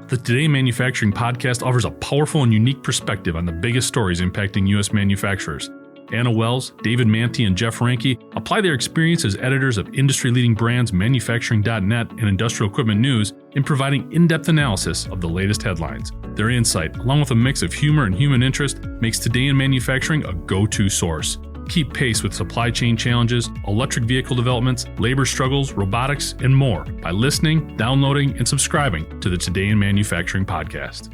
The Today in Manufacturing podcast offers a powerful and unique perspective on the biggest stories impacting U.S. manufacturers. Anna Wells, David Manty, and Jeff Ranke apply their experience as editors of industry-leading brands Manufacturing.net and Industrial Equipment News in providing in-depth analysis of the latest headlines. Their insight, along with a mix of humor and human interest, makes Today in Manufacturing a go-to source. Keep pace with supply chain challenges, electric vehicle developments, labor struggles, robotics, and more by listening, downloading, and subscribing to the Today in Manufacturing podcast.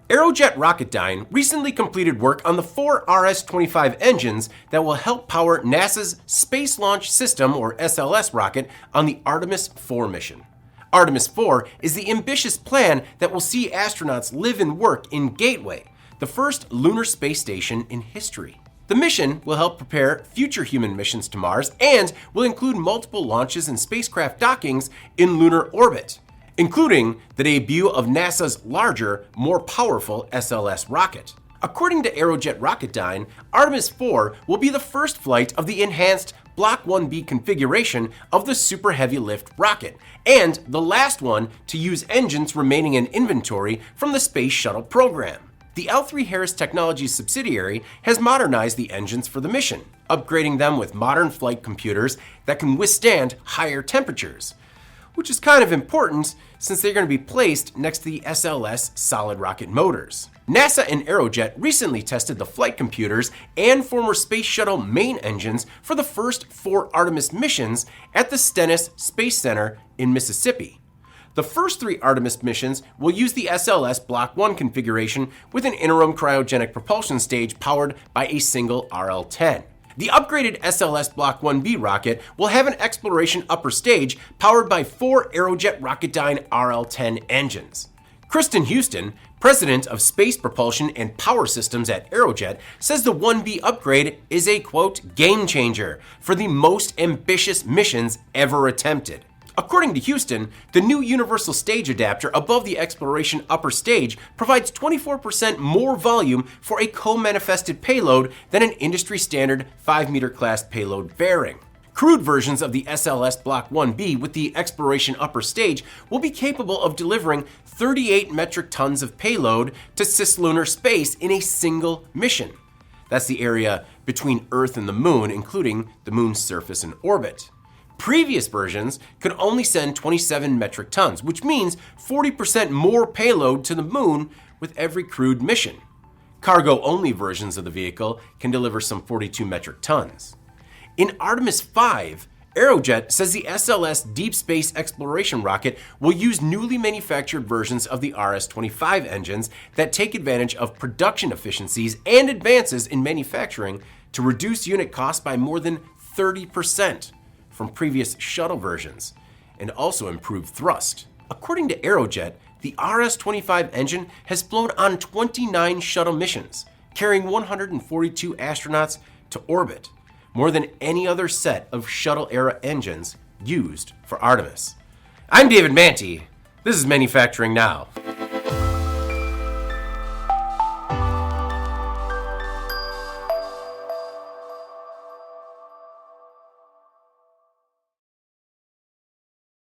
Aerojet Rocketdyne recently completed work on the 4 RS-25 engines that will help power NASA's Space Launch System, or SLS, rocket on the Artemis IV mission. Artemis IV is the ambitious plan that will see astronauts live and work in Gateway, the first lunar space station in history. The mission will help prepare future human missions to Mars and will include multiple launches and spacecraft dockings in lunar orbit, including the debut of NASA's larger, more powerful SLS rocket. According to Aerojet Rocketdyne, Artemis IV will be the first flight of the enhanced Block 1B configuration of the Super Heavy Lift rocket, and the last one to use engines remaining in inventory from the Space Shuttle program. The L3Harris Technologies subsidiary has modernized the engines for the mission, upgrading them with modern flight computers that can withstand higher temperatures, which is kind of important since they're going to be placed next to the SLS solid rocket motors. NASA and Aerojet recently tested the flight computers and former Space Shuttle main engines for the first 4 Artemis missions at the Stennis Space Center in Mississippi. The first 3 Artemis missions will use the SLS Block 1 configuration with an interim cryogenic propulsion stage powered by a single RL-10. The upgraded SLS Block 1B rocket will have an exploration upper stage powered by 4 Aerojet Rocketdyne RL-10 engines. Kristen Houston, president of Space Propulsion and Power Systems at Aerojet, says the 1B upgrade is a, quote, game changer for the most ambitious missions ever attempted. According to Houston, the new universal stage adapter above the exploration upper stage provides 24% more volume for a co-manifested payload than an industry-standard 5-meter class payload bearing. Crewed versions of the SLS Block 1B with the exploration upper stage will be capable of delivering 38 metric tons of payload to cislunar space in a single mission. That's the area between Earth and the Moon, including the Moon's surface and orbit. Previous versions could only send 27 metric tons, which means 40% more payload to the Moon with every crewed mission. Cargo-only versions of the vehicle can deliver some 42 metric tons. In Artemis V, Aerojet says the SLS Deep Space Exploration rocket will use newly manufactured versions of the RS-25 engines that take advantage of production efficiencies and advances in manufacturing to reduce unit costs by more than 30%. From previous shuttle versions, and also improve thrust. According to Aerojet, the RS-25 engine has flown on 29 shuttle missions, carrying 142 astronauts to orbit, more than any other set of shuttle-era engines used for Artemis. I'm David Manty. This is Manufacturing Now.